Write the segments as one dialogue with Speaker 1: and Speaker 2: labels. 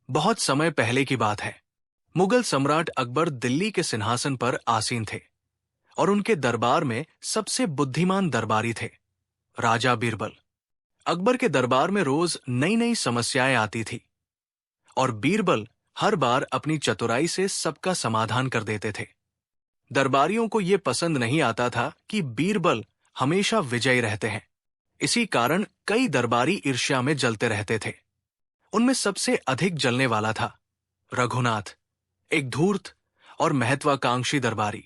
Speaker 1: बहुत समय पहले की बात है। मुगल सम्राट अकबर दिल्ली के सिंहासन पर आसीन थे और उनके दरबार में सबसे बुद्धिमान दरबारी थे, राजा बीरबल। अकबर के दरबार में रोज नई नई समस्याएं आती थी और बीरबल हर बार अपनी चतुराई से सबका समाधान कर देते थे। दरबारियों को यह पसंद नहीं आता था कि बीरबल हमेशा विजयी रहते हैं। इसी कारण कई दरबारी ईर्ष्या में जलते रहते थे। उनमें सबसे अधिक जलने वाला था रघुनाथ, एक धूर्त और महत्वाकांक्षी दरबारी।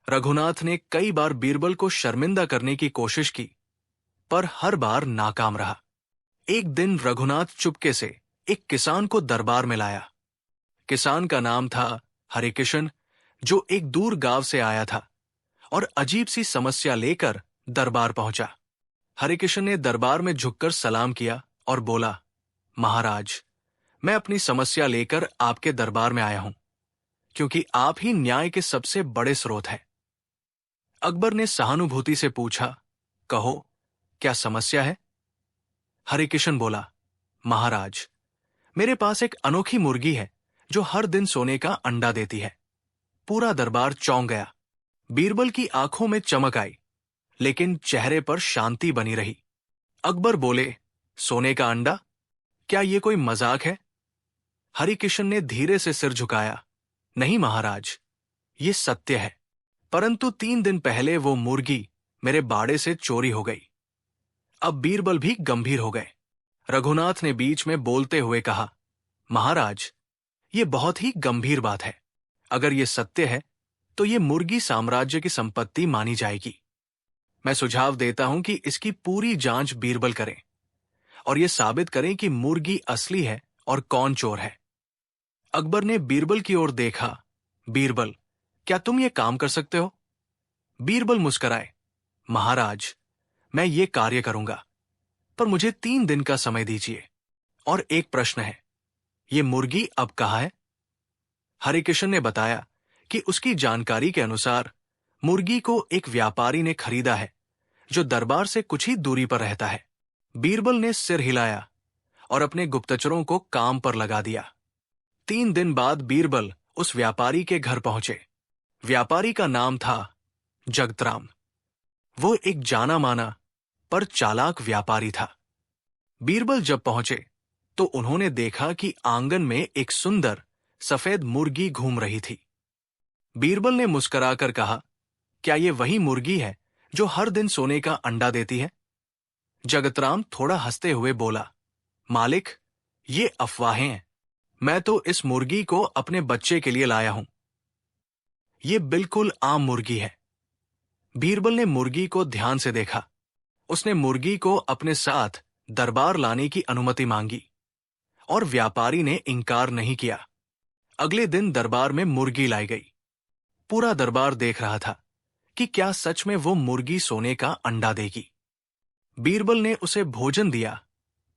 Speaker 1: रघुनाथ ने कई बार बीरबल को शर्मिंदा करने की कोशिश की, पर हर बार नाकाम रहा। एक दिन रघुनाथ चुपके से एक किसान को दरबार में लाया। किसान का नाम था हरिकिशन, जो एक दूर गांव से आया था और अजीब सी समस्या लेकर दरबार पहुंचा। हरिकिशन ने दरबार में झुककर सलाम किया और बोला, महाराज, मैं अपनी समस्या लेकर आपके दरबार में आया हूं, क्योंकि आप ही न्याय के सबसे बड़े स्रोत हैं। अकबर ने सहानुभूति से पूछा, कहो, क्या समस्या है? हरिकिशन बोला, महाराज, मेरे पास एक अनोखी मुर्गी है जो हर दिन सोने का अंडा देती है। पूरा दरबार चौंक गया। बीरबल की आंखों में चमक आई, लेकिन चेहरे पर शांति बनी रही। अकबर बोले, सोने का अंडा? क्या ये कोई मजाक है? हरिकिशन ने धीरे से सिर झुकाया, नहीं महाराज, ये सत्य है। परंतु 3 दिन पहले वो मुर्गी मेरे बाड़े से चोरी हो गई। अब बीरबल भी गंभीर हो गए। रघुनाथ ने बीच में बोलते हुए कहा, महाराज, ये बहुत ही गंभीर बात है। अगर ये सत्य है तो ये मुर्गी साम्राज्य की संपत्ति मानी जाएगी। मैं सुझाव देता हूं कि इसकी पूरी जांच बीरबल करें और ये साबित करें कि मुर्गी असली है और कौन चोर है। अकबर ने बीरबल की ओर देखा। बीरबल, क्या तुम ये काम कर सकते हो? बीरबल मुस्कुराए, महाराज, मैं ये कार्य करूंगा, पर मुझे 3 दिन का समय दीजिए। और एक प्रश्न है, ये मुर्गी अब कहाँ है? हरिकिशन ने बताया कि उसकी जानकारी के अनुसार मुर्गी को एक व्यापारी ने खरीदा है जो दरबार से कुछ ही दूरी पर रहता है। बीरबल ने सिर हिलाया और अपने गुप्तचरों को काम पर लगा दिया। 3 दिन बाद बीरबल उस व्यापारी के घर पहुंचे। व्यापारी का नाम था जगतराम। वो एक जाना माना पर चालाक व्यापारी था। बीरबल जब पहुंचे तो उन्होंने देखा कि आंगन में एक सुंदर सफेद मुर्गी घूम रही थी। बीरबल ने मुस्कुराकर कहा, क्या ये वही मुर्गी है जो हर दिन सोने का अंडा देती है? जगतराम थोड़ा हंसते हुए बोला, मालिक, ये अफवाहें हैं। मैं तो इस मुर्गी को अपने बच्चे के लिए लाया हूं। ये बिल्कुल आम मुर्गी है। बीरबल ने मुर्गी को ध्यान से देखा। उसने मुर्गी को अपने साथ दरबार लाने की अनुमति मांगी और व्यापारी ने इनकार नहीं किया। अगले दिन दरबार में मुर्गी लाई गई। पूरा दरबार देख रहा था कि क्या सच में वो मुर्गी सोने का अंडा देगी। बीरबल ने उसे भोजन दिया,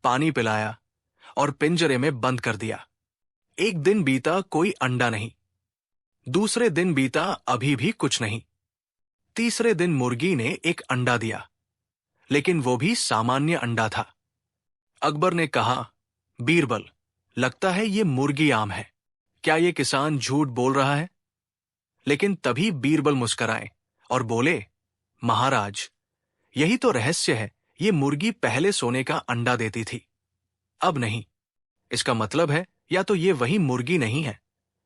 Speaker 1: पानी पिलाया और पिंजरे में बंद कर दिया। एक दिन बीता, कोई अंडा नहीं। दूसरे दिन बीता, अभी भी कुछ नहीं। तीसरे दिन मुर्गी ने एक अंडा दिया, लेकिन वो भी सामान्य अंडा था। अकबर ने कहा, बीरबल, लगता है ये मुर्गी आम है। क्या ये किसान झूठ बोल रहा है? लेकिन तभी बीरबल मुस्कुराए और बोले, महाराज, यही तो रहस्य है। ये मुर्गी पहले सोने का अंडा देती थी, अब नहीं। इसका मतलब है या तो ये वही मुर्गी नहीं है,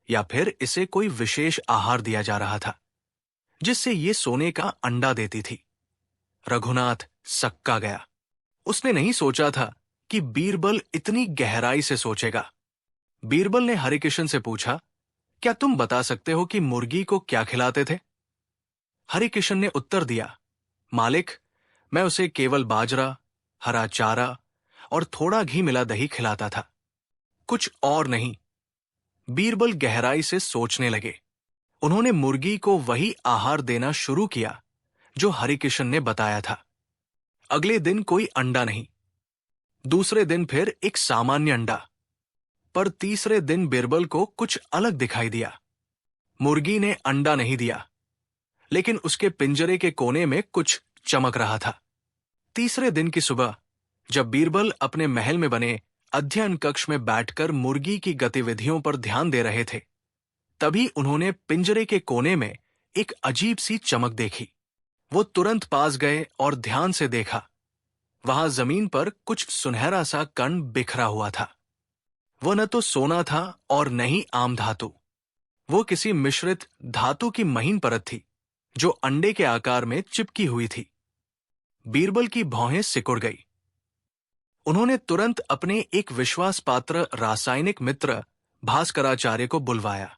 Speaker 1: या फिर इसे कोई विशेष आहार दिया जा रहा था जिससे ये सोने का अंडा देती थी। रघुनाथ सक्का गया। उसने नहीं सोचा था कि बीरबल इतनी गहराई से सोचेगा। बीरबल ने हरिकिशन से पूछा, क्या तुम बता सकते हो कि मुर्गी को क्या खिलाते थे? हरिकिशन ने उत्तर दिया, मालिक, मैं उसे केवल बाजरा, हरा चारा और थोड़ा घी मिला दही खिलाता था, कुछ और नहीं। बीरबल गहराई से सोचने लगे। उन्होंने मुर्गी को वही आहार देना शुरू किया जो हरिकिशन ने बताया था। अगले दिन कोई अंडा नहीं। दूसरे दिन फिर एक सामान्य अंडा। पर तीसरे दिन बीरबल को कुछ अलग दिखाई दिया। मुर्गी ने अंडा नहीं दिया, लेकिन उसके पिंजरे के कोने में कुछ चमक रहा था। तीसरे दिन की सुबह, जब बीरबल अपने महल में बने अध्ययन कक्ष में बैठकर मुर्गी की गतिविधियों पर ध्यान दे रहे थे, तभी उन्होंने पिंजरे के कोने में एक अजीब सी चमक देखी। वो तुरंत पास गए और ध्यान से देखा। वहां जमीन पर कुछ सुनहरा सा कण बिखरा हुआ था। वो न तो सोना था और न ही आम धातु। वो किसी मिश्रित धातु की महीन परत थी जो अंडे के आकार में चिपकी हुई थी। बीरबल की भौहें सिकुड़ गई। उन्होंने तुरंत अपने एक विश्वासपात्र रासायनिक मित्र भास्कराचार्य को बुलवाया,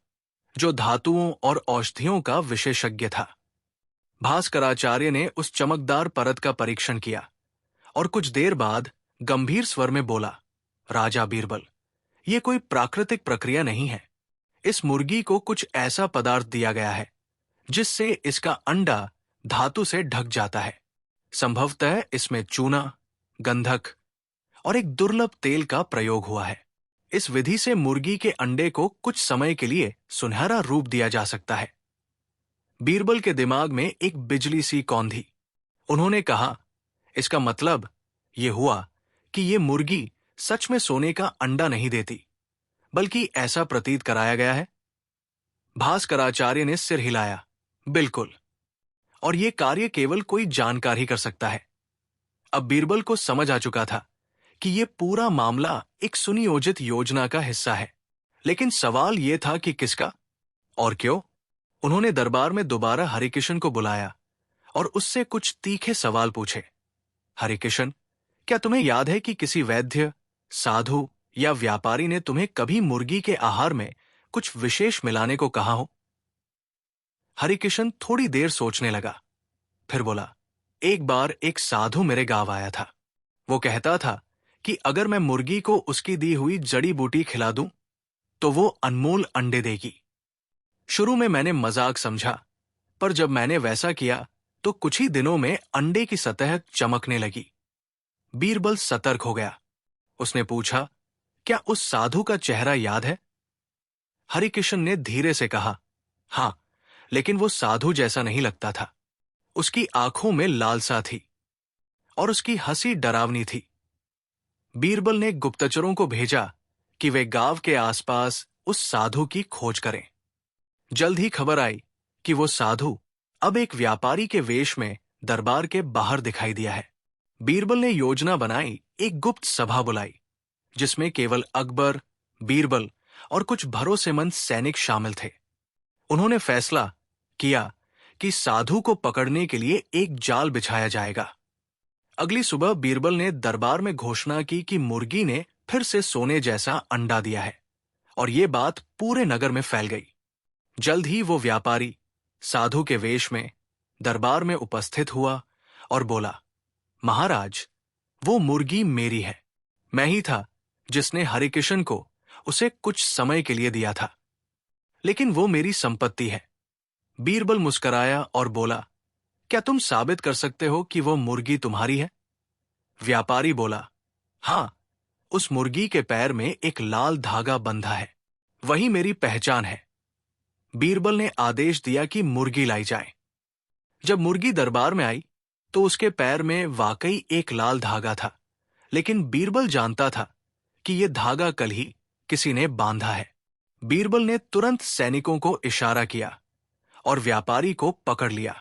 Speaker 1: जो धातुओं और औषधियों का विशेषज्ञ था। भास्कराचार्य ने उस चमकदार परत का परीक्षण किया और कुछ देर बाद गंभीर स्वर में बोला, राजा बीरबल, ये कोई प्राकृतिक प्रक्रिया नहीं है। इस मुर्गी को कुछ ऐसा पदार्थ दिया गया है जिससे इसका अंडा धातु से ढक जाता है। संभवतः इसमें चूना, गंधक और एक दुर्लभ तेल का प्रयोग हुआ है। इस विधि से मुर्गी के अंडे को कुछ समय के लिए सुनहरा रूप दिया जा सकता है। बीरबल के दिमाग में एक बिजली सी कौंधी। उन्होंने कहा, इसका मतलब यह हुआ कि यह मुर्गी सच में सोने का अंडा नहीं देती, बल्कि ऐसा प्रतीत कराया गया है। भास्कराचार्य ने सिर हिलाया, बिल्कुल, और यह कार्य केवल कोई जानकार ही कर सकता है। अब बीरबल को समझ आ चुका था कि यह पूरा मामला एक सुनियोजित योजना का हिस्सा है। लेकिन सवाल यह था कि किसका और क्यों। उन्होंने दरबार में दोबारा हरिकिशन को बुलाया और उससे कुछ तीखे सवाल पूछे। हरिकिशन, क्या तुम्हें याद है कि किसी वैद्य, साधु या व्यापारी ने तुम्हें कभी मुर्गी के आहार में कुछ विशेष मिलाने को कहा हो? हरिकिशन थोड़ी देर सोचने लगा, फिर बोला, एक बार एक साधु मेरे गांव आया था। वो कहता था कि अगर मैं मुर्गी को उसकी दी हुई जड़ी बूटी खिला दूं तो वो अनमोल अंडे देगी। शुरू में मैंने मजाक समझा, पर जब मैंने वैसा किया तो कुछ ही दिनों में अंडे की सतह चमकने लगी। बीरबल सतर्क हो गया। उसने पूछा, क्या उस साधु का चेहरा याद है? हरिकिशन ने धीरे से कहा, हां, लेकिन वो साधु जैसा नहीं लगता था। उसकी आंखों में लालसा थी और उसकी हंसी डरावनी थी। बीरबल ने गुप्तचरों को भेजा कि वे गांव के आसपास उस साधु की खोज करें। जल्द ही खबर आई कि वो साधु अब एक व्यापारी के वेश में दरबार के बाहर दिखाई दिया है। बीरबल ने योजना बनाई, एक गुप्त सभा बुलाई जिसमें केवल अकबर, बीरबल और कुछ भरोसेमंद सैनिक शामिल थे। उन्होंने फैसला किया कि साधु को पकड़ने के लिए एक जाल बिछाया जाएगा। अगली सुबह बीरबल ने दरबार में घोषणा की कि मुर्गी ने फिर से सोने जैसा अंडा दिया है, और ये बात पूरे नगर में फैल गई। जल्द ही वो व्यापारी साधु के वेश में दरबार में उपस्थित हुआ और बोला, महाराज, वो मुर्गी मेरी है। मैं ही था जिसने हरिकिशन को उसे कुछ समय के लिए दिया था, लेकिन वो मेरी संपत्ति है। बीरबल मुस्कराया और बोला, क्या तुम साबित कर सकते हो कि वो मुर्गी तुम्हारी है? व्यापारी बोला, हां, उस मुर्गी के पैर में एक लाल धागा बंधा है, वही मेरी पहचान है। बीरबल ने आदेश दिया कि मुर्गी लाई जाए। जब मुर्गी दरबार में आई तो उसके पैर में वाकई एक लाल धागा था, लेकिन बीरबल जानता था कि यह धागा कल ही किसी ने बांधा है। बीरबल ने तुरंत सैनिकों को इशारा किया और व्यापारी को पकड़ लिया।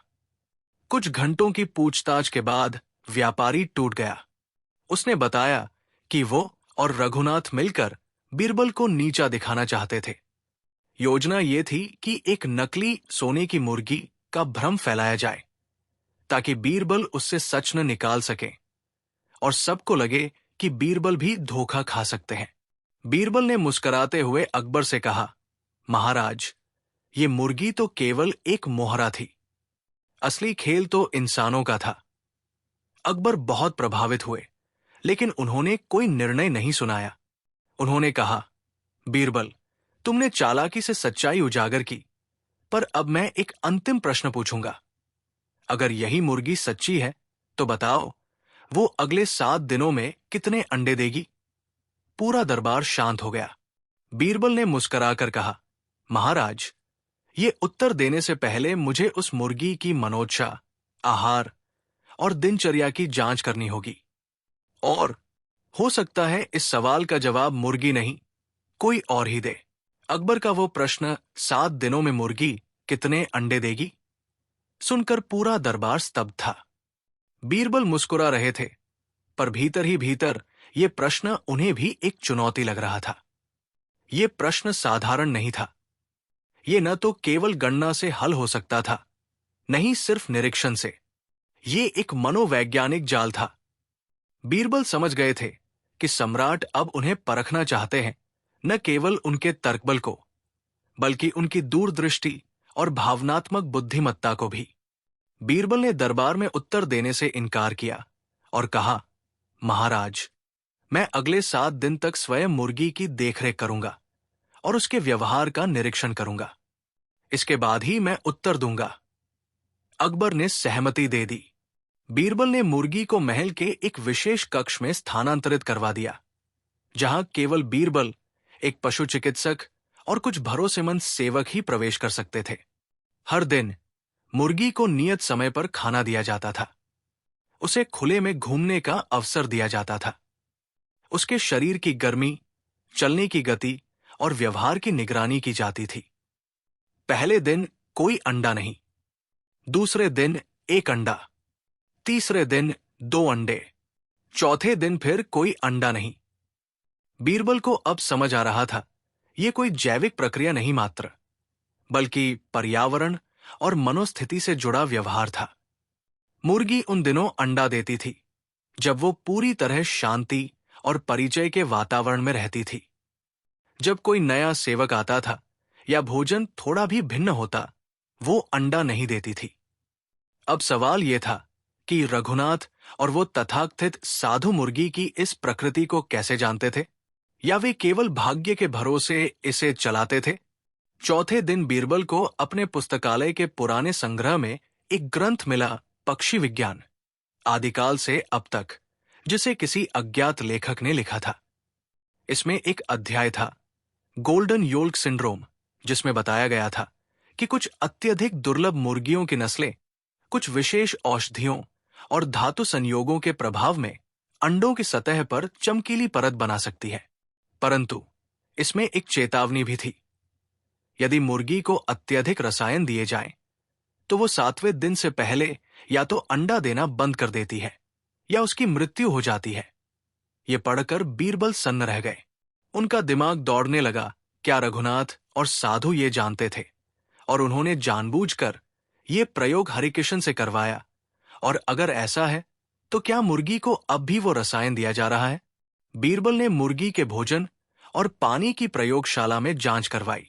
Speaker 1: कुछ घंटों की पूछताछ के बाद व्यापारी टूट गया। उसने बताया कि वो और रघुनाथ मिलकर बीरबल को नीचा दिखाना चाहते थे। योजना ये थी कि एक नकली सोने की मुर्गी का भ्रम फैलाया जाए ताकि बीरबल उससे सच न निकाल सके और सबको लगे कि बीरबल भी धोखा खा सकते हैं। बीरबल ने मुस्कुराते हुए अकबर से कहा, महाराज, ये मुर्गी तो केवल एक मोहरा थी, असली खेल तो इंसानों का था। अकबर बहुत प्रभावित हुए, लेकिन उन्होंने कोई निर्णय नहीं सुनाया। उन्होंने कहा, बीरबल, तुमने चालाकी से सच्चाई उजागर की, पर अब मैं एक अंतिम प्रश्न पूछूंगा। अगर यही मुर्गी सच्ची है तो बताओ, वो अगले 7 दिनों में कितने अंडे देगी? पूरा दरबार शांत हो गया। बीरबल ने मुस्कुराकर कहा, महाराज, ये उत्तर देने से पहले मुझे उस मुर्गी की मनोदशा, आहार और दिनचर्या की जांच करनी होगी। और हो सकता है इस सवाल का जवाब मुर्गी नहीं, कोई और ही दे। अकबर का वो प्रश्न, 7 दिनों में मुर्गी कितने अंडे देगी, सुनकर पूरा दरबार स्तब्ध था। बीरबल मुस्कुरा रहे थे, पर भीतर ही भीतर ये प्रश्न उन्हें भी एक चुनौती लग रहा था। ये प्रश्न साधारण नहीं था। ये न तो केवल गणना से हल हो सकता था, नहीं सिर्फ निरीक्षण से। ये एक मनोवैज्ञानिक जाल था। बीरबल समझ गए थे कि सम्राट अब उन्हें परखना चाहते हैं, न केवल उनके तर्कबल को, बल्कि उनकी दूरदृष्टि और भावनात्मक बुद्धिमत्ता को भी। बीरबल ने दरबार में उत्तर देने से इनकार किया और कहा, महाराज, मैं अगले 7 दिन तक स्वयं मुर्गी की देखरेख करूंगा और उसके व्यवहार का निरीक्षण करूंगा। इसके बाद ही मैं उत्तर दूंगा। अकबर ने सहमति दे दी। बीरबल ने मुर्गी को महल के एक विशेष कक्ष में स्थानांतरित करवा दिया, जहां केवल बीरबल, एक पशु चिकित्सक और कुछ भरोसेमंद सेवक ही प्रवेश कर सकते थे। हर दिन मुर्गी को नियत समय पर खाना दिया जाता था। उसे खुले में घूमने का अवसर दिया जाता था। उसके शरीर की गर्मी, चलने की गति और व्यवहार की निगरानी की जाती थी। पहले दिन कोई अंडा नहीं, दूसरे दिन 1 अंडा, तीसरे दिन 2 अंडे, चौथे दिन फिर कोई अंडा नहीं। बीरबल को अब समझ आ रहा था, यह कोई जैविक प्रक्रिया नहीं मात्र, बल्कि पर्यावरण और मनोस्थिति से जुड़ा व्यवहार था। मुर्गी उन दिनों अंडा देती थी जब वो पूरी तरह शांति और परिचय के वातावरण में रहती थी। जब कोई नया सेवक आता था या भोजन थोड़ा भी भिन्न होता, वो अंडा नहीं देती थी। अब सवाल यह था कि रघुनाथ और वो तथाकथित साधु मुर्गी की इस प्रकृति को कैसे जानते थे, या वे केवल भाग्य के भरोसे इसे चलाते थे। चौथे दिन बीरबल को अपने पुस्तकालय के पुराने संग्रह में एक ग्रंथ मिला, पक्षी विज्ञान, आदिकाल से अब तक, जिसे किसी अज्ञात लेखक ने लिखा था। इसमें एक अध्याय था, गोल्डन योल्क सिंड्रोम, जिसमें बताया गया था कि कुछ अत्यधिक दुर्लभ मुर्गियों की नस्लें कुछ विशेष औषधियों और धातु संयोगों के प्रभाव में अंडों की सतह पर चमकीली परत बना सकती है। परंतु इसमें एक चेतावनी भी थी। यदि मुर्गी को अत्यधिक रसायन दिए जाएं, तो वो 7वें दिन से पहले या तो अंडा देना बंद कर देती है या उसकी मृत्यु हो जाती है। ये पढ़कर बीरबल सन्न रह गए। उनका दिमाग दौड़ने लगा, क्या रघुनाथ और साधु ये जानते थे और उन्होंने जानबूझकर ये प्रयोग हरिकिशन से करवाया? और अगर ऐसा है, तो क्या मुर्गी को अब भी वो रसायन दिया जा रहा है? बीरबल ने मुर्गी के भोजन और पानी की प्रयोगशाला में जांच करवाई।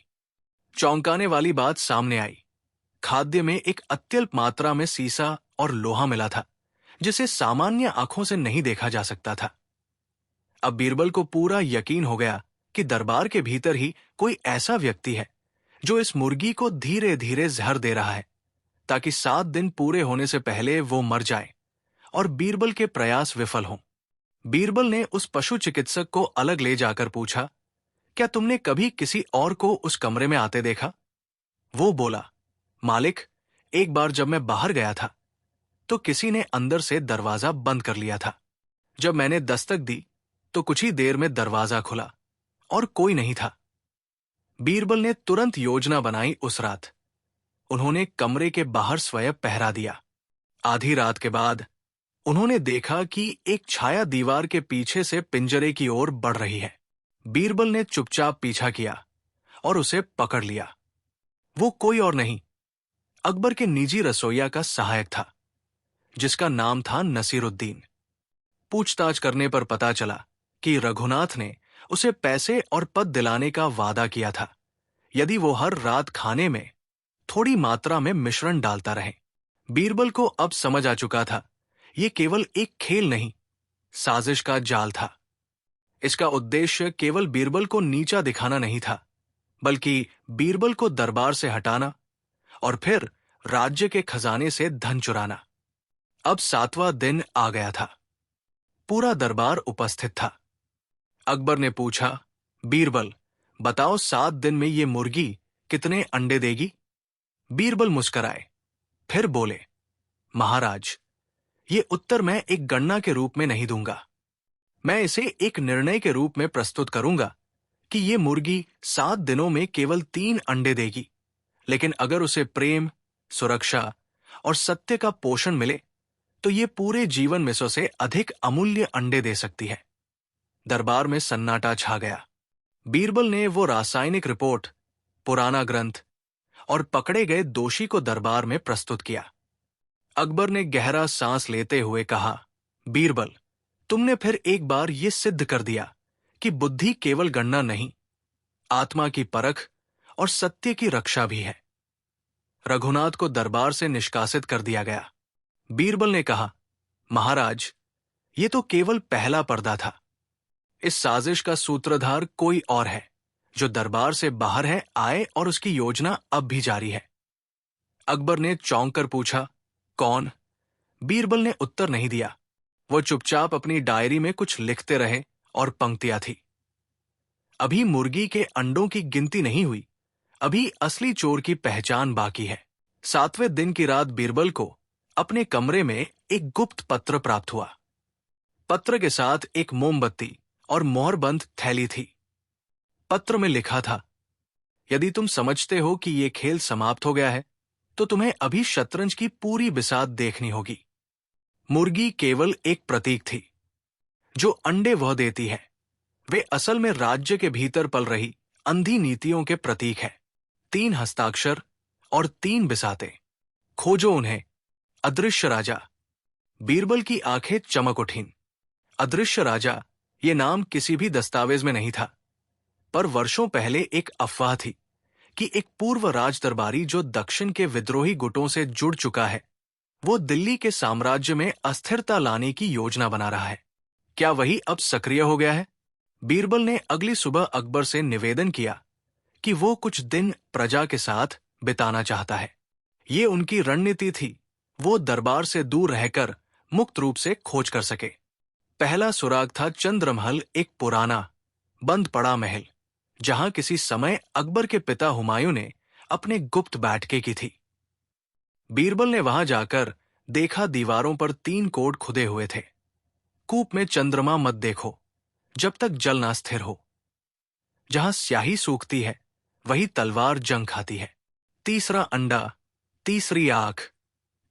Speaker 1: चौंकाने वाली बात सामने आई। खाद्य में एक अत्यल्प मात्रा में सीसा और लोहा मिला था, जिसे सामान्य आंखों से नहीं देखा जा सकता था। अब बीरबल को पूरा यकीन हो गया कि दरबार के भीतर ही कोई ऐसा व्यक्ति है जो इस मुर्गी को धीरे धीरे जहर दे रहा है, ताकि 7 दिन पूरे होने से पहले वो मर जाए और बीरबल के प्रयास विफल हों। बीरबल ने उस पशु चिकित्सक को अलग ले जाकर पूछा, क्या तुमने कभी किसी और को उस कमरे में आते देखा? वो बोला, मालिक, एक बार जब मैं बाहर गया था तो किसी ने अंदर से दरवाजा बंद कर लिया था। जब मैंने दस्तक दी तो कुछ ही देर में दरवाजा खुला और कोई नहीं था। बीरबल ने तुरंत योजना बनाई। उस रात उन्होंने कमरे के बाहर स्वयं पहरा दिया। आधी रात के बाद उन्होंने देखा कि एक छाया दीवार के पीछे से पिंजरे की ओर बढ़ रही है। बीरबल ने चुपचाप पीछा किया और उसे पकड़ लिया। वो कोई और नहीं, अकबर के निजी रसोइया का सहायक था, जिसका नाम था नसीरुद्दीन। पूछताछ करने पर पता चला कि रघुनाथ ने उसे पैसे और पद दिलाने का वादा किया था, यदि वो हर रात खाने में थोड़ी मात्रा में मिश्रण डालता रहे। बीरबल को अब समझ आ चुका था, ये केवल एक खेल नहीं, साजिश का जाल था। इसका उद्देश्य केवल बीरबल को नीचा दिखाना नहीं था, बल्कि बीरबल को दरबार से हटाना और फिर राज्य के खजाने से धन चुराना। अब 7वां दिन आ गया था। पूरा दरबार उपस्थित था। अकबर ने पूछा, बीरबल, बताओ 7 दिन में ये मुर्गी कितने अंडे देगी? बीरबल मुस्कराए, फिर बोले, महाराज, ये उत्तर मैं एक गणना के रूप में नहीं दूंगा। मैं इसे एक निर्णय के रूप में प्रस्तुत करूंगा कि ये मुर्गी 7 दिनों में केवल 3 अंडे देगी, लेकिन अगर उसे प्रेम, सुरक्षा और सत्य का पोषण मिले तो ये पूरे जीवन में से अधिक अमूल्य अंडे दे सकती है। दरबार में सन्नाटा छा गया। बीरबल ने वो रासायनिक रिपोर्ट, पुराना ग्रंथ और पकड़े गए दोषी को दरबार में प्रस्तुत किया। अकबर ने गहरा सांस लेते हुए कहा, बीरबल, तुमने फिर एक बार ये सिद्ध कर दिया कि बुद्धि केवल गणना नहीं, आत्मा की परख और सत्य की रक्षा भी है। रघुनाथ को दरबार से निष्कासित कर दिया गया। बीरबल ने कहा, महाराज, ये तो केवल पहला पर्दा था। इस साजिश का सूत्रधार कोई और है, जो दरबार से बाहर है, आए और उसकी योजना अब भी जारी है। अकबर ने चौंक कर पूछा, कौन? बीरबल ने उत्तर नहीं दिया। वो चुपचाप अपनी डायरी में कुछ लिखते रहे और पंक्तियां थी। अभी मुर्गी के अंडों की गिनती नहीं हुई, अभी असली चोर की पहचान बाकी है। 7वें दिन की रात बीरबल को अपने कमरे में एक गुप्त पत्र प्राप्त हुआ। पत्र के साथ एक मोमबत्ती और मोहरबंद थैली थी। पत्र में लिखा था, यदि तुम समझते हो कि ये खेल समाप्त हो गया है, तो तुम्हें अभी शतरंज की पूरी बिसात देखनी होगी। मुर्गी केवल एक प्रतीक थी। जो अंडे वह देती है, वे असल में राज्य के भीतर पल रही अंधी नीतियों के प्रतीक है। 3 हस्ताक्षर और 3 बिसातें। खोजो उन्हें। अदृश्य राजा। बीरबल की आंखें चमक उठीं। अदृश्य राजा, ये नाम किसी भी दस्तावेज में नहीं था, पर वर्षों पहले एक अफवाह थी कि एक पूर्व राज दरबारी जो दक्षिण के विद्रोही गुटों से जुड़ चुका है, वो दिल्ली के साम्राज्य में अस्थिरता लाने की योजना बना रहा है। क्या वही अब सक्रिय हो गया है? बीरबल ने अगली सुबह अकबर से निवेदन किया कि वो कुछ दिन प्रजा के साथ बिताना चाहता है। ये उनकी रणनीति थी, वो दरबार से दूर रहकर मुक्त रूप से खोज कर सके। पहला सुराग था चंद्रमहल, एक पुराना बंद पड़ा महल, जहां किसी समय अकबर के पिता हुमायूं ने अपने गुप्त बैठकें की थी। बीरबल ने वहां जाकर देखा, दीवारों पर 3 कोड खुदे हुए थे। कूप में चंद्रमा मत देखो जब तक जल ना स्थिर हो। जहां स्याही सूखती है, वही तलवार जंग खाती है। तीसरा अंडा, तीसरी आंख,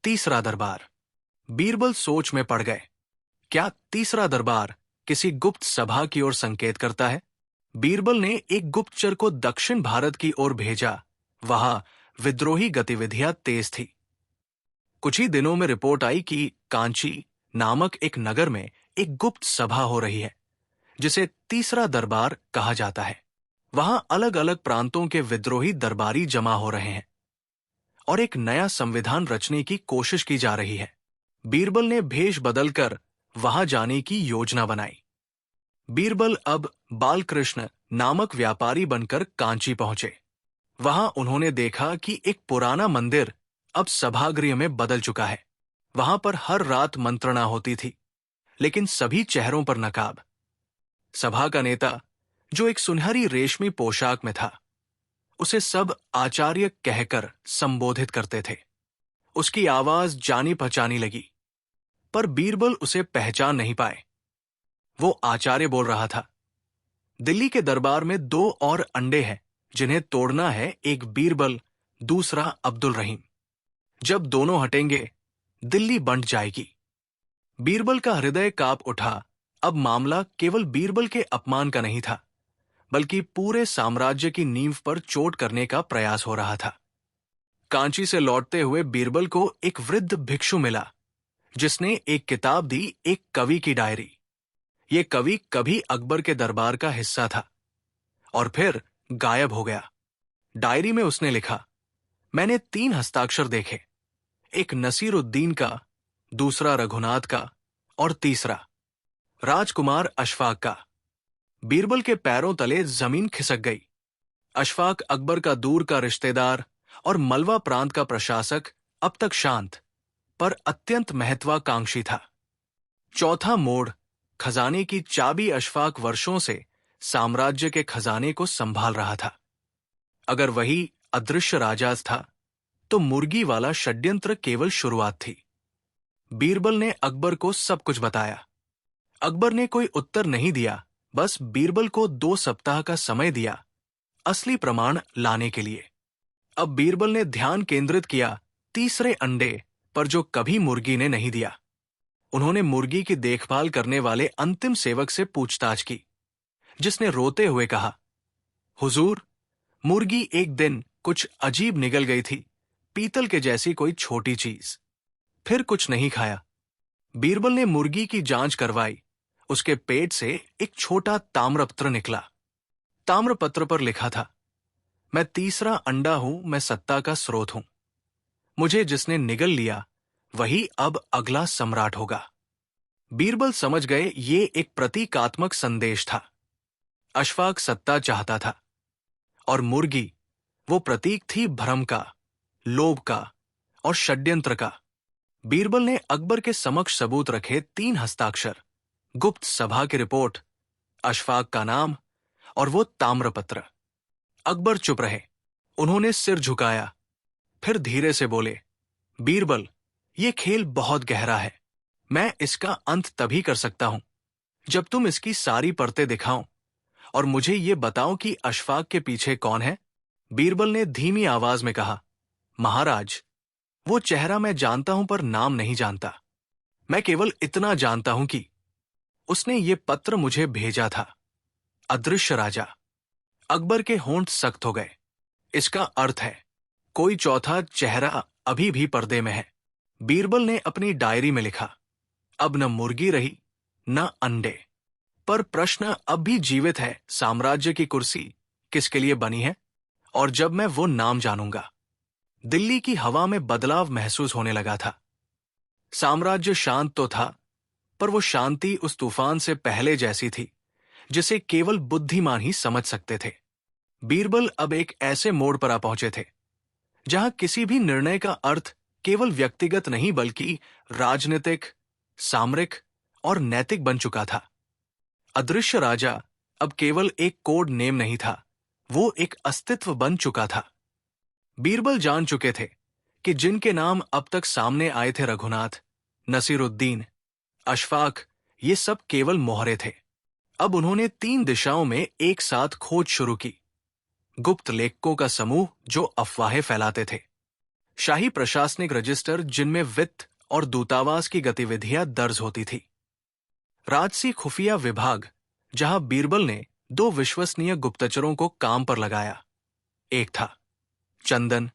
Speaker 1: तीसरा दरबार। बीरबल सोच में पड़ गए। क्या तीसरा दरबार किसी गुप्त सभा की ओर संकेत करता है? बीरबल ने एक गुप्तचर को दक्षिण भारत की ओर भेजा। वहां विद्रोही गतिविधियां तेज थी। कुछ ही दिनों में रिपोर्ट आई कि कांची नामक एक नगर में एक गुप्त सभा हो रही है, जिसे तीसरा दरबार कहा जाता है। वहां अलग अलग प्रांतों के विद्रोही दरबारी जमा हो रहे हैं और एक नया संविधान रचने की कोशिश की जा रही है। बीरबल ने भेष बदलकर वहां जाने की योजना बनाई। बीरबल अब बालकृष्ण नामक व्यापारी बनकर कांची पहुंचे। वहां उन्होंने देखा कि एक पुराना मंदिर अब सभागृह में बदल चुका है। वहां पर हर रात मंत्रणा होती थी, लेकिन सभी चेहरों पर नकाब। सभा का नेता, जो एक सुनहरी रेशमी पोशाक में था, उसे सब आचार्य कहकर संबोधित करते थे। उसकी आवाज जानी पहचानी लगी, पर बीरबल उसे पहचान नहीं पाए। वो आचार्य बोल रहा था, दिल्ली के दरबार में 2 और अंडे हैं जिन्हें तोड़ना है, एक बीरबल, दूसरा अब्दुल रहीम। जब दोनों हटेंगे, दिल्ली बंट जाएगी। बीरबल का हृदय कांप उठा। अब मामला केवल बीरबल के अपमान का नहीं था, बल्कि पूरे साम्राज्य की नींव पर चोट करने का प्रयास हो रहा था। कांची से लौटते हुए बीरबल को एक वृद्ध भिक्षु मिला, जिसने एक किताब दी, एक कवि की डायरी। ये कवि कभी अकबर के दरबार का हिस्सा था और फिर गायब हो गया। डायरी में उसने लिखा, मैंने 3 हस्ताक्षर देखे, एक नसीरुद्दीन का, दूसरा रघुनाथ का और तीसरा राजकुमार अशफाक का। बीरबल के पैरों तले जमीन खिसक गई। अशफाक अकबर का दूर का रिश्तेदार और मलवा प्रांत का प्रशासक, अब तक शांत पर अत्यंत महत्वाकांक्षी था। चौथा मोड़, खजाने की चाबी। अशफाक वर्षों से साम्राज्य के खजाने को संभाल रहा था। अगर वही अदृश्य राजाज था, तो मुर्गी वाला षड्यंत्र केवल शुरुआत थी। बीरबल ने अकबर को सब कुछ बताया। अकबर ने कोई उत्तर नहीं दिया, बस बीरबल को 2 सप्ताह का समय दिया असली प्रमाण लाने के लिए। अब बीरबल ने ध्यान केंद्रित किया तीसरे अंडे पर जो कभी मुर्गी ने नहीं दिया। उन्होंने मुर्गी की देखभाल करने वाले अंतिम सेवक से पूछताछ की, जिसने रोते हुए कहा, हुजूर, मुर्गी एक दिन कुछ अजीब निगल गई थी, पीतल के जैसी कोई छोटी चीज। फिर कुछ नहीं खाया। बीरबल ने मुर्गी की जांच करवाई। उसके पेट से एक छोटा ताम्रपत्र निकला। ताम्रपत्र पर लिखा था, मैं तीसरा अंडा हूं, मैं सत्ता का स्रोत हूं। मुझे जिसने निगल लिया वही अब अगला सम्राट होगा। बीरबल समझ गए ये एक प्रतीकात्मक संदेश था। अशफाक सत्ता चाहता था और मुर्गी वो प्रतीक थी भ्रम का, लोभ का और षड्यंत्र का। बीरबल ने अकबर के समक्ष सबूत रखे 3 हस्ताक्षर, गुप्त सभा की रिपोर्ट, अशफाक का नाम और वो ताम्रपत्र। अकबर चुप रहे। उन्होंने सिर झुकाया, फिर धीरे से बोले, बीरबल, ये खेल बहुत गहरा है। मैं इसका अंत तभी कर सकता हूं जब तुम इसकी सारी परतें दिखाओ और मुझे ये बताओ कि अशफाक के पीछे कौन है। बीरबल ने धीमी आवाज में कहा, महाराज, वो चेहरा मैं जानता हूं पर नाम नहीं जानता। मैं केवल इतना जानता हूं कि उसने ये पत्र मुझे भेजा था। अदृश्य राजा। अकबर के होंठ सख्त हो गए। इसका अर्थ है कोई चौथा चेहरा अभी भी पर्दे में है। बीरबल ने अपनी डायरी में लिखा, अब न मुर्गी रही न अंडे, पर प्रश्न अब भी जीवित है, साम्राज्य की कुर्सी किसके लिए बनी है और जब मैं वो नाम जानूंगा। दिल्ली की हवा में बदलाव महसूस होने लगा था। साम्राज्य शांत तो था, पर वो शांति उस तूफान से पहले जैसी थी जिसे केवल बुद्धिमान ही समझ सकते थे। बीरबल अब एक ऐसे मोड़ पर आ पहुंचे थे जहां किसी भी निर्णय का अर्थ केवल व्यक्तिगत नहीं बल्कि राजनीतिक, सामरिक और नैतिक बन चुका था। अदृश्य राजा अब केवल एक कोड नेम नहीं था, वो एक अस्तित्व बन चुका था। बीरबल जान चुके थे कि जिनके नाम अब तक सामने आए थे, रघुनाथ, नसीरुद्दीन, अशफाक, ये सब केवल मोहरे थे। अब उन्होंने 3 दिशाओं में एक साथ खोज शुरू की। गुप्त लेखकों का समूह जो अफवाहें फैलाते थे, शाही प्रशासनिक रजिस्टर जिनमें वित्त और दूतावास की गतिविधियां दर्ज होती थी, राजसी खुफिया विभाग जहां बीरबल ने 2 विश्वसनीय गुप्तचरों को काम पर लगाया। एक था चंदन,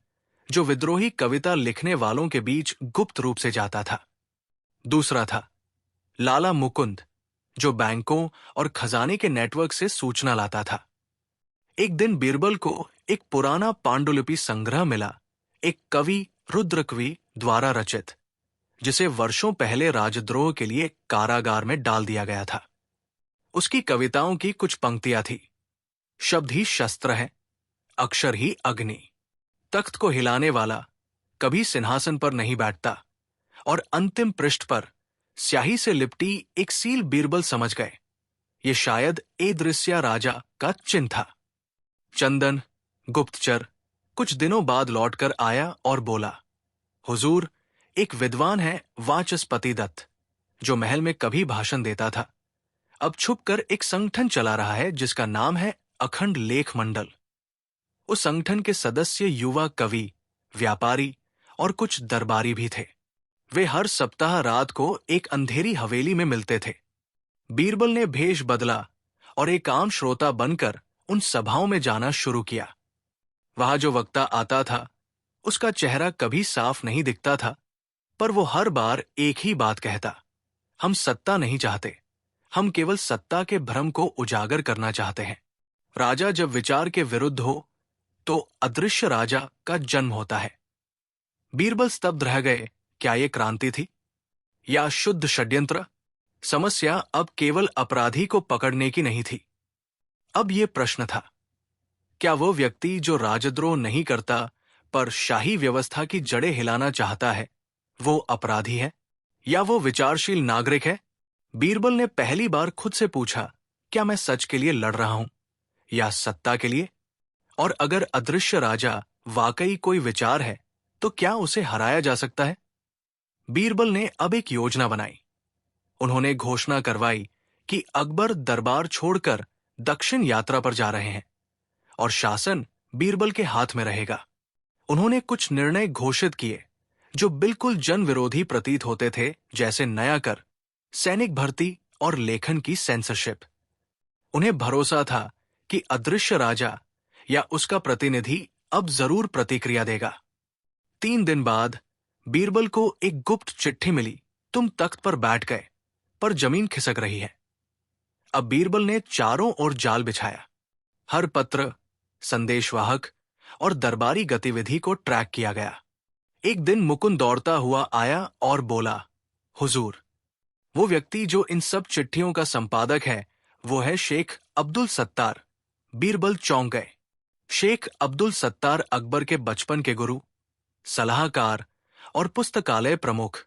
Speaker 1: जो विद्रोही कविता लिखने वालों के बीच गुप्त रूप से जाता था। दूसरा था लाला मुकुंद, जो बैंकों और खजाने के नेटवर्क से सूचना लाता था। एक दिन बीरबल को एक पुराना पांडुलिपि संग्रह मिला, एक कवि रुद्रकवि द्वारा रचित, जिसे वर्षों पहले राजद्रोह के लिए कारागार में डाल दिया गया था। उसकी कविताओं की कुछ पंक्तियां थी, शब्द ही शस्त्र है, अक्षर ही अग्नि, तख्त को हिलाने वाला कभी सिंहासन पर नहीं बैठता। और अंतिम पृष्ठ पर स्याही से लिपटी एक सील बीरबल समझ गए, ये शायद एदृश्य राजा का चिन्ह था। चंदन, गुप्तचर, कुछ दिनों बाद लौटकर आया और बोला, हुजूर, एक विद्वान है वाचस्पति दत्त, जो महल में कभी भाषण देता था, अब छुपकर एक संगठन चला रहा है जिसका नाम है अखंड लेख मंडल। उस संगठन के सदस्य युवा कवि, व्यापारी और कुछ दरबारी भी थे। वे हर सप्ताह रात को एक अंधेरी हवेली में मिलते थे। बीरबल ने भेष बदला और एक आम श्रोता बनकर उन सभाओं में जाना शुरू किया। वहां जो वक्ता आता था, उसका चेहरा कभी साफ नहीं दिखता था, पर वो हर बार एक ही बात कहता, हम सत्ता नहीं चाहते, हम केवल सत्ता के भ्रम को उजागर करना चाहते हैं। राजा जब विचार के विरुद्ध हो तो अदृश्य राजा का जन्म होता है। बीरबल स्तब्ध रह गए। क्या ये क्रांति थी या शुद्ध षड्यंत्र? समस्या अब केवल अपराधी को पकड़ने की नहीं थी। अब यह प्रश्न था, क्या वो व्यक्ति जो राजद्रोह नहीं करता पर शाही व्यवस्था की जड़ें हिलाना चाहता है, वो अपराधी है या वो विचारशील नागरिक है? बीरबल ने पहली बार खुद से पूछा, क्या मैं सच के लिए लड़ रहा हूं या सत्ता के लिए? और अगर अदृश्य राजा वाकई कोई विचार है, तो क्या उसे हराया जा सकता है? बीरबल ने अब एक योजना बनाई। उन्होंने घोषणा करवाई कि अकबर दरबार छोड़कर दक्षिण यात्रा पर जा रहे हैं और शासन बीरबल के हाथ में रहेगा। उन्होंने कुछ निर्णय घोषित किए जो बिल्कुल जन विरोधी प्रतीत होते थे, जैसे नया कर, सैनिक भर्ती और लेखन की सेंसरशिप। उन्हें भरोसा था कि अदृश्य राजा या उसका प्रतिनिधि अब जरूर प्रतिक्रिया देगा। 3 दिन बाद बीरबल को एक गुप्त चिट्ठी मिली। तुम तख्त पर बैठ गए, पर जमीन खिसक रही है। अब बीरबल ने चारों ओर जाल बिछाया। हर पत्र, संदेशवाहक और दरबारी गतिविधि को ट्रैक किया गया। एक दिन मुकुंद दौड़ता हुआ आया और बोला, हुजूर, वो व्यक्ति जो इन सब चिट्ठियों का संपादक है, वो है शेख अब्दुल सत्तार। बीरबल चौंक गए। शेख अब्दुल सत्तार अकबर के बचपन के गुरु, सलाहकार और पुस्तकालय प्रमुख।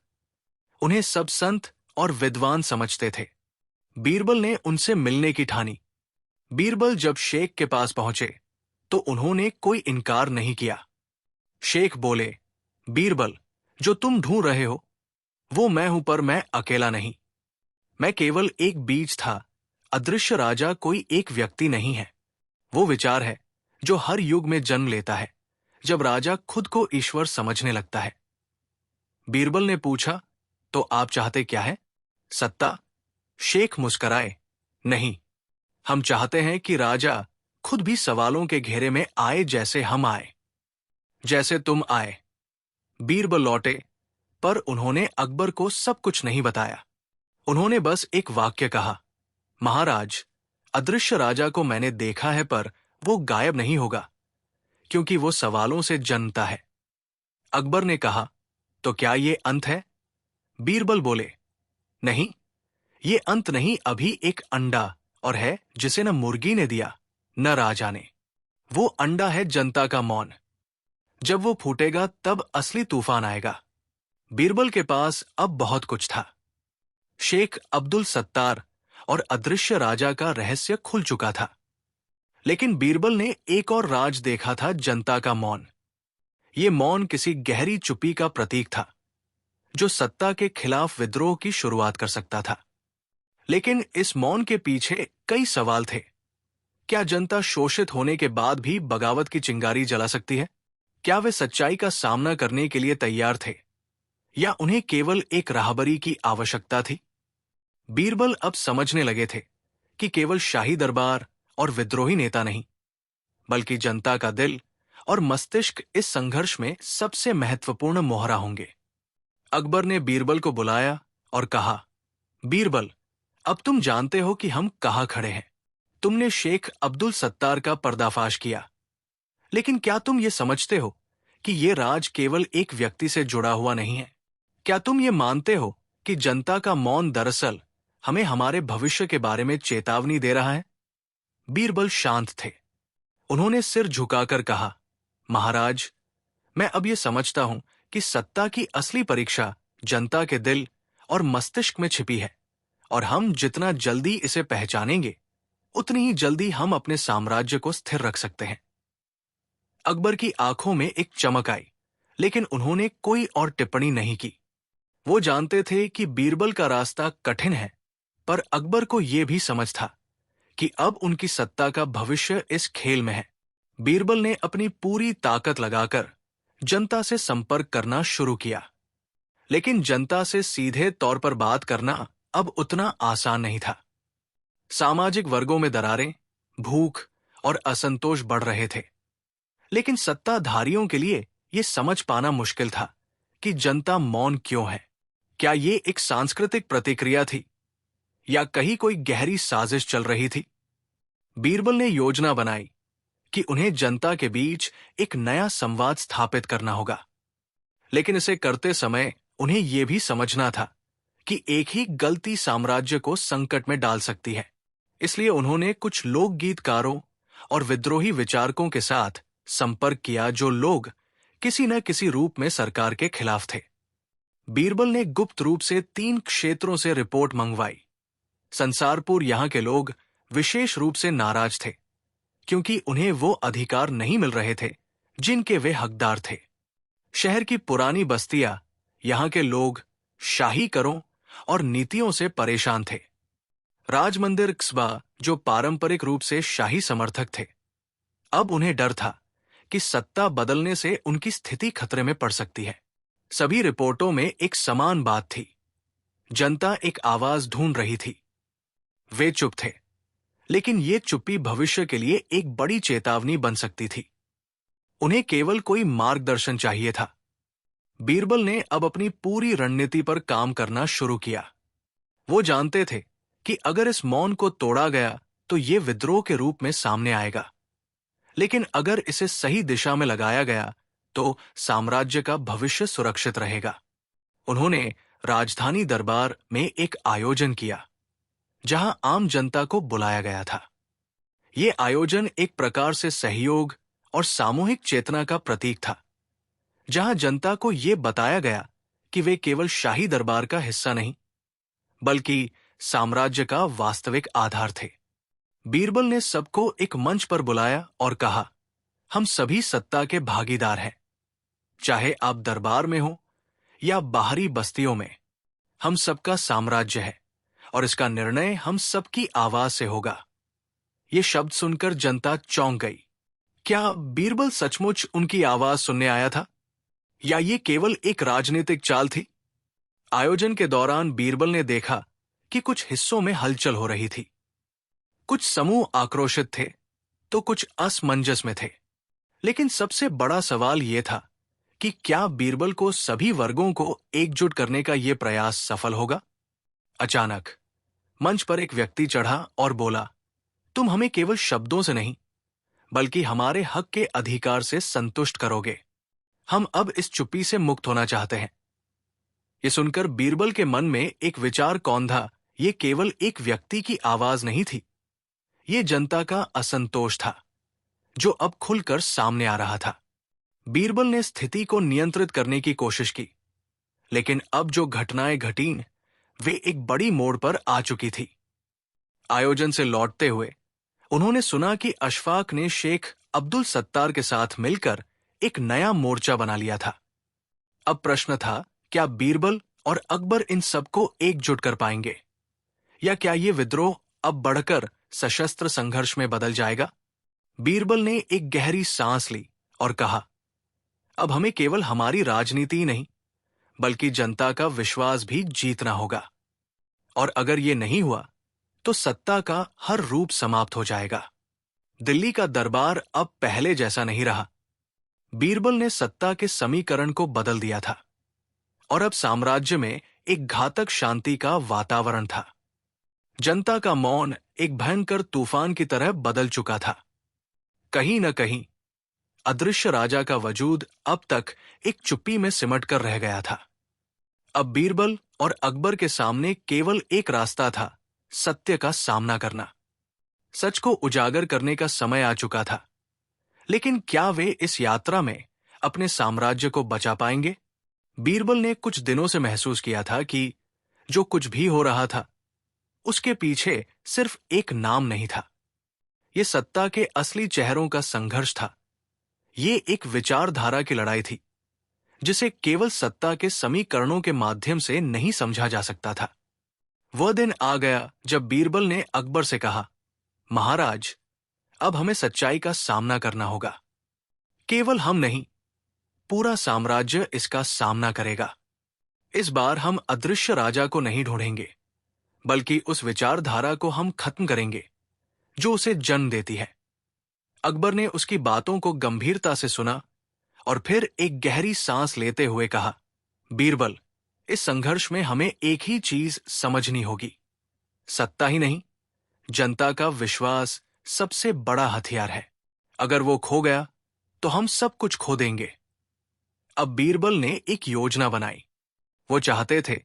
Speaker 1: उन्हें सब संत और विद्वान समझते थे। बीरबल ने उनसे मिलने की ठानी। बीरबल जब शेख के पास पहुंचे तो उन्होंने कोई इनकार नहीं किया। शेख बोले, बीरबल, जो तुम ढूंढ रहे हो वो मैं हूं, पर मैं अकेला नहीं। मैं केवल एक बीज था। अदृश्य राजा कोई एक व्यक्ति नहीं है। वो विचार है जो हर युग में जन्म लेता है जब राजा खुद को ईश्वर समझने लगता है। बीरबल ने पूछा, तो आप चाहते क्या है? सत्ता? शेख मुस्कराए, नहीं, हम चाहते हैं कि राजा खुद भी सवालों के घेरे में आए, जैसे हम आए, जैसे तुम आए। बीरबल लौटे, पर उन्होंने अकबर को सब कुछ नहीं बताया। उन्होंने बस एक वाक्य कहा, महाराज, अदृश्य राजा को मैंने देखा है, पर वो गायब नहीं होगा, क्योंकि वो सवालों से जन्मता है। अकबर ने कहा, तो क्या ये अंत है? बीरबल बोले, नहीं, ये अंत नहीं, अभी एक अंडा और है जिसे न मुर्गी ने दिया न राजा ने। वो अंडा है जनता का मौन। जब वो फूटेगा तब असली तूफान आएगा। बीरबल के पास अब बहुत कुछ था। शेख अब्दुल सत्तार और अदृश्य राजा का रहस्य खुल चुका था। लेकिन बीरबल ने एक और राज देखा था, जनता का मौन। ये मौन किसी गहरी चुप्पी का प्रतीक था जो सत्ता के खिलाफ विद्रोह की शुरुआत कर सकता था। लेकिन इस मौन के पीछे कई सवाल थे। क्या जनता शोषित होने के बाद भी बगावत की चिंगारी जला सकती है? क्या वे सच्चाई का सामना करने के लिए तैयार थे, या उन्हें केवल एक राहबरी की आवश्यकता थी? बीरबल अब समझने लगे थे कि केवल शाही दरबार और विद्रोही नेता नहीं, बल्कि जनता का दिल और मस्तिष्क इस संघर्ष में सबसे महत्वपूर्ण मोहरा होंगे। अकबर ने बीरबल को बुलाया और कहा, बीरबल, अब तुम जानते हो कि हम कहाँ खड़े हैं। तुमने शेख अब्दुल सत्तार का पर्दाफाश किया, लेकिन क्या तुम ये समझते हो कि ये राज केवल एक व्यक्ति से जुड़ा हुआ नहीं है? क्या तुम ये मानते हो कि जनता का मौन दरअसल हमें हमारे भविष्य के बारे में चेतावनी दे रहा है? बीरबल शांत थे। उन्होंने सिर झुकाकर कहा, महाराज, मैं अब ये समझता हूं कि सत्ता की असली परीक्षा जनता के दिल और मस्तिष्क में छिपी है, और हम जितना जल्दी इसे पहचानेंगे उतनी ही जल्दी हम अपने साम्राज्य को स्थिर रख सकते हैं। अकबर की आंखों में एक चमक आई, लेकिन उन्होंने कोई और टिप्पणी नहीं की। वो जानते थे कि बीरबल का रास्ता कठिन है, पर अकबर को यह भी समझ था कि अब उनकी सत्ता का भविष्य इस खेल में है। बीरबल ने अपनी पूरी ताकत लगाकर जनता से संपर्क करना शुरू किया, लेकिन जनता से सीधे तौर पर बात करना अब उतना आसान नहीं था। सामाजिक वर्गों में दरारें, भूख और असंतोष बढ़ रहे थे, लेकिन सत्ताधारियों के लिए यह समझ पाना मुश्किल था कि जनता मौन क्यों है। क्या ये एक सांस्कृतिक प्रतिक्रिया थी, या कहीं कोई गहरी साजिश चल रही थी? बीरबल ने योजना बनाई कि उन्हें जनता के बीच एक नया संवाद स्थापित करना होगा, लेकिन इसे करते समय उन्हें यह भी समझना था कि एक ही गलती साम्राज्य को संकट में डाल सकती है। इसलिए उन्होंने कुछ लोक गीतकारों और विद्रोही विचारकों के साथ संपर्क किया जो लोग किसी न किसी रूप में सरकार के खिलाफ थे। बीरबल ने गुप्त रूप से 3 क्षेत्रों से रिपोर्ट मंगवाई। संसारपुर यहां के लोग विशेष रूप से नाराज थे, क्योंकि उन्हें वो अधिकार नहीं मिल रहे थे जिनके वे हकदार थे। शहर की पुरानी बस्तियां, यहां के लोग शाही करों और नीतियों से परेशान थे। राजमंदिर क्स्बा, जो पारंपरिक रूप से शाही समर्थक थे, अब उन्हें डर था कि सत्ता बदलने से उनकी स्थिति खतरे में पड़ सकती है। सभी रिपोर्टों में एक समान बात थी, जनता एक आवाज ढूंढ रही थी। वे चुप थे, लेकिन ये चुप्पी भविष्य के लिए एक बड़ी चेतावनी बन सकती थी। उन्हें केवल कोई मार्गदर्शन चाहिए था। बीरबल ने अब अपनी पूरी रणनीति पर काम करना शुरू किया। वो जानते थे कि अगर इस मौन को तोड़ा गया तो ये विद्रोह के रूप में सामने आएगा, लेकिन अगर इसे सही दिशा में लगाया गया तो साम्राज्य का भविष्य सुरक्षित रहेगा। उन्होंने राजधानी दरबार में एक आयोजन किया, जहां आम जनता को बुलाया गया था। ये आयोजन एक प्रकार से सहयोग और सामूहिक चेतना का प्रतीक था, जहां जनता को यह बताया गया कि वे केवल शाही दरबार का हिस्सा नहीं, बल्कि साम्राज्य का वास्तविक आधार थे। बीरबल ने सबको एक मंच पर बुलाया और कहा, हम सभी सत्ता के भागीदार हैं। चाहे आप दरबार में हो या बाहरी बस्तियों में, हम सबका साम्राज्य है और इसका निर्णय हम सबकी आवाज से होगा। ये शब्द सुनकर जनता चौंक गई। क्या बीरबल सचमुच उनकी आवाज सुनने आया था, या ये केवल एक राजनीतिक चाल थी? आयोजन के दौरान बीरबल ने देखा कि कुछ हिस्सों में हलचल हो रही थी। कुछ समूह आक्रोशित थे तो कुछ असमंजस में थे, लेकिन सबसे बड़ा सवाल यह था कि क्या बीरबल को सभी वर्गों को एकजुट करने का यह प्रयास सफल होगा? अचानक मंच पर एक व्यक्ति चढ़ा और बोला, तुम हमें केवल शब्दों से नहीं, बल्कि हमारे हक के अधिकार से संतुष्ट करोगे। हम अब इस चुप्पी से मुक्त होना चाहते हैं। ये सुनकर बीरबल के मन में एक विचार कौंधा। ये केवल एक व्यक्ति की आवाज नहीं थी, ये जनता का असंतोष था, जो अब खुलकर सामने आ रहा था। बीरबल ने स्थिति को नियंत्रित करने की कोशिश की, लेकिन अब जो घटनाएं घटीं, वे एक बड़ी मोड़ पर आ चुकी थी। आयोजन से लौटते हुए उन्होंने सुना कि अशफाक ने शेख अब्दुल सत्तार के साथ मिलकर एक नया मोर्चा बना लिया था। अब प्रश्न था, क्या बीरबल और अकबर इन सबको एकजुट कर पाएंगे, या क्या ये विद्रोह अब बढ़कर सशस्त्र संघर्ष में बदल जाएगा? बीरबल ने एक गहरी सांस ली और कहा, अब हमें केवल हमारी राजनीति ही नहीं, बल्कि जनता का विश्वास भी जीतना होगा। और अगर ये नहीं हुआ तो सत्ता का हर रूप समाप्त हो जाएगा। दिल्ली का दरबार अब पहले जैसा नहीं रहा। बीरबल ने सत्ता के समीकरण को बदल दिया था, और अब साम्राज्य में एक घातक शांति का वातावरण था। जनता का मौन एक भयंकर तूफान की तरह बदल चुका था। कहीं न कहीं अदृश्य राजा का वजूद अब तक एक चुप्पी में सिमट कर रह गया था। अब बीरबल और अकबर के सामने केवल एक रास्ता था, सत्य का सामना करना। सच को उजागर करने का समय आ चुका था। लेकिन क्या वे इस यात्रा में अपने साम्राज्य को बचा पाएंगे? बीरबल ने कुछ दिनों से महसूस किया था कि जो कुछ भी हो रहा था, उसके पीछे सिर्फ एक नाम नहीं था। यह सत्ता के असली चेहरों का संघर्ष था। ये एक विचारधारा की लड़ाई थी, जिसे केवल सत्ता के समीकरणों के माध्यम से नहीं समझा जा सकता था। वह दिन आ गया जब बीरबल ने अकबर से कहा, महाराज, अब हमें सच्चाई का सामना करना होगा। केवल हम नहीं, पूरा साम्राज्य इसका सामना करेगा। इस बार हम अदृश्य राजा को नहीं ढूंढेंगे, बल्कि उस विचारधारा को हम खत्म करेंगे जो उसे जन्म देती है। अकबर ने उसकी बातों को गंभीरता से सुना और फिर एक गहरी सांस लेते हुए कहा, बीरबल, इस संघर्ष में हमें एक ही चीज समझनी होगी। सत्ता ही नहीं, जनता का विश्वास सबसे बड़ा हथियार है। अगर वो खो गया तो हम सब कुछ खो देंगे। अब बीरबल ने एक योजना बनाई। वो चाहते थे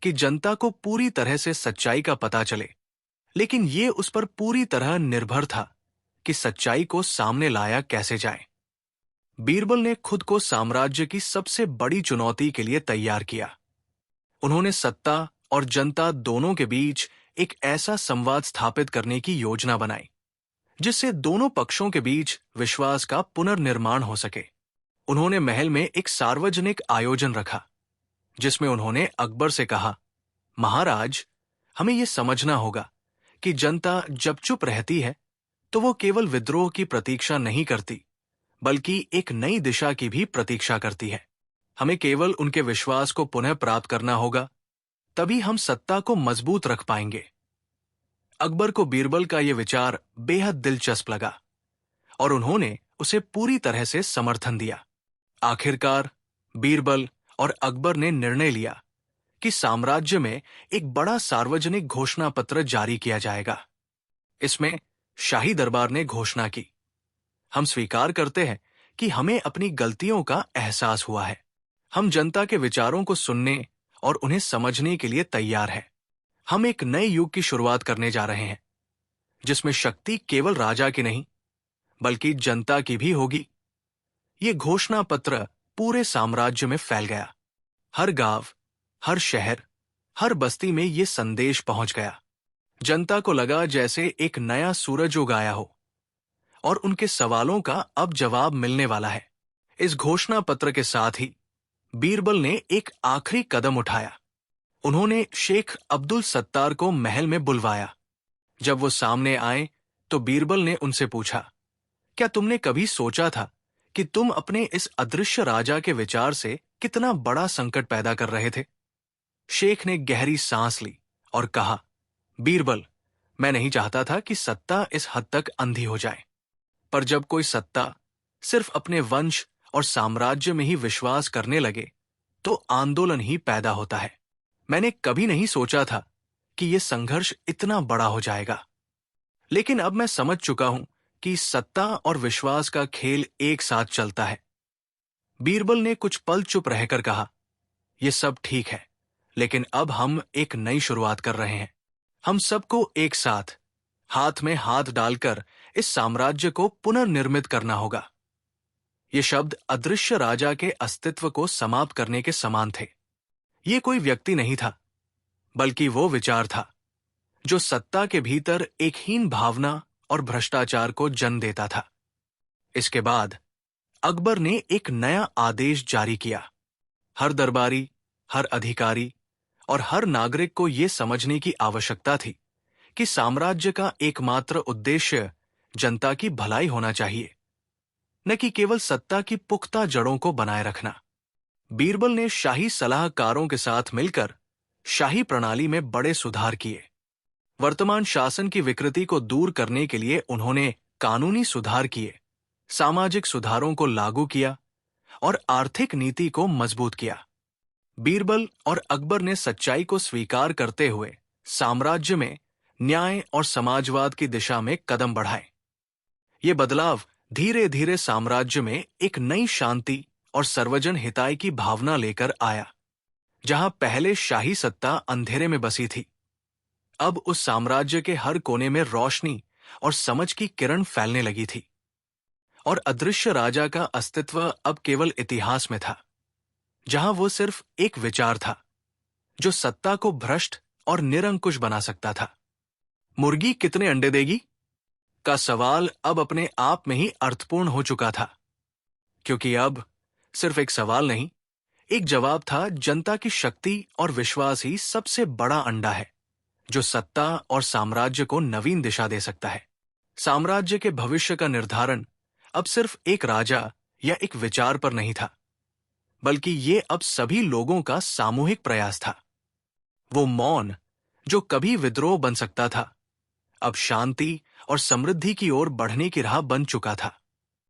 Speaker 1: कि जनता को पूरी तरह से सच्चाई का पता चले, लेकिन ये उस पर पूरी तरह निर्भर था कि सच्चाई को सामने लाया कैसे जाए। बीरबल ने खुद को साम्राज्य की सबसे बड़ी चुनौती के लिए तैयार किया। उन्होंने सत्ता और जनता दोनों के बीच एक ऐसा संवाद स्थापित करने की योजना बनाई, जिससे दोनों पक्षों के बीच विश्वास का पुनर्निर्माण हो सके। उन्होंने महल में एक सार्वजनिक आयोजन रखा, जिसमें उन्होंने अकबर से कहा, महाराज, हमें यह समझना होगा कि जनता जब चुप रहती है तो वो केवल विद्रोह की प्रतीक्षा नहीं करती, बल्कि एक नई दिशा की भी प्रतीक्षा करती है। हमें केवल उनके विश्वास को पुनः प्राप्त करना होगा, तभी हम सत्ता को मजबूत रख पाएंगे। अकबर को बीरबल का यह विचार बेहद दिलचस्प लगा और उन्होंने उसे पूरी तरह से समर्थन दिया। आखिरकार बीरबल और अकबर ने निर्णय लिया कि साम्राज्य में एक बड़ा सार्वजनिक घोषणा पत्र जारी किया जाएगा। इसमें शाही दरबार ने घोषणा की, हम स्वीकार करते हैं कि हमें अपनी गलतियों का एहसास हुआ है। हम जनता के विचारों को सुनने और उन्हें समझने के लिए तैयार हैं। हम एक नए युग की शुरुआत करने जा रहे हैं, जिसमें शक्ति केवल राजा की नहीं, बल्कि जनता की भी होगी। ये घोषणा पत्र पूरे साम्राज्य में फैल गया। हर गांव, हर शहर, हर बस्ती में ये संदेश पहुंच गया। जनता को लगा जैसे एक नया सूरज उग आया हो और उनके सवालों का अब जवाब मिलने वाला है। इस घोषणा पत्र के साथ ही बीरबल ने एक आखिरी कदम उठाया। उन्होंने शेख अब्दुल सत्तार को महल में बुलवाया। जब वो सामने आए तो बीरबल ने उनसे पूछा, क्या तुमने कभी सोचा था कि तुम अपने इस अदृश्य राजा के विचार से कितना बड़ा संकट पैदा कर रहे थे? शेख ने गहरी सांस ली और कहा, बीरबल, मैं नहीं चाहता था कि सत्ता इस हद तक अंधी हो जाए, पर जब कोई सत्ता सिर्फ अपने वंश और साम्राज्य में ही विश्वास करने लगे तो आंदोलन ही पैदा होता है। मैंने कभी नहीं सोचा था कि यह संघर्ष इतना बड़ा हो जाएगा, लेकिन अब मैं समझ चुका हूं कि सत्ता और विश्वास का खेल एक साथ चलता है। बीरबल ने कुछ पल चुप रहकर कहा, यह सब ठीक है, लेकिन अब हम एक नई शुरुआत कर रहे हैं। हम सबको एक साथ हाथ में हाथ डालकर इस साम्राज्य को पुनर्निर्मित करना होगा। ये शब्द अदृश्य राजा के अस्तित्व को समाप्त करने के समान थे। ये कोई व्यक्ति नहीं था, बल्कि वो विचार था जो सत्ता के भीतर एक हीन भावना और भ्रष्टाचार को जन्म देता था। इसके बाद अकबर ने एक नया आदेश जारी किया। हर दरबारी, हर अधिकारी और हर नागरिक को यह समझने की आवश्यकता थी कि साम्राज्य का एकमात्र उद्देश्य जनता की भलाई होना चाहिए, न कि केवल सत्ता की पुख्ता जड़ों को बनाए रखना। बीरबल ने शाही सलाहकारों के साथ मिलकर शाही प्रणाली में बड़े सुधार किए। वर्तमान शासन की विकृति को दूर करने के लिए उन्होंने कानूनी सुधार किए, सामाजिक सुधारों को लागू किया और आर्थिक नीति को मजबूत किया। बीरबल और अकबर ने सच्चाई को स्वीकार करते हुए साम्राज्य में न्याय और समाजवाद की दिशा में कदम बढ़ाए। ये बदलाव धीरे धीरे साम्राज्य में एक नई शांति और सर्वजन हिताय की भावना लेकर आया। जहां पहले शाही सत्ता अंधेरे में बसी थी, अब उस साम्राज्य के हर कोने में रोशनी और समझ की किरण फैलने लगी थी, और अदृश्य राजा का अस्तित्व अब केवल इतिहास में था, जहां वो सिर्फ एक विचार था जो सत्ता को भ्रष्ट और निरंकुश बना सकता था। मुर्गी कितने अंडे देगी का सवाल अब अपने आप में ही अर्थपूर्ण हो चुका था, क्योंकि अब सिर्फ एक सवाल नहीं, एक जवाब था। जनता की शक्ति और विश्वास ही सबसे बड़ा अंडा है जो सत्ता और साम्राज्य को नवीन दिशा दे सकता है। साम्राज्य के भविष्य का निर्धारण अब सिर्फ एक राजा या एक विचार पर नहीं था, बल्कि ये अब सभी लोगों का सामूहिक प्रयास था। वो मौन जो कभी विद्रोह बन सकता था, अब शांति और समृद्धि की ओर बढ़ने की राह बन चुका था।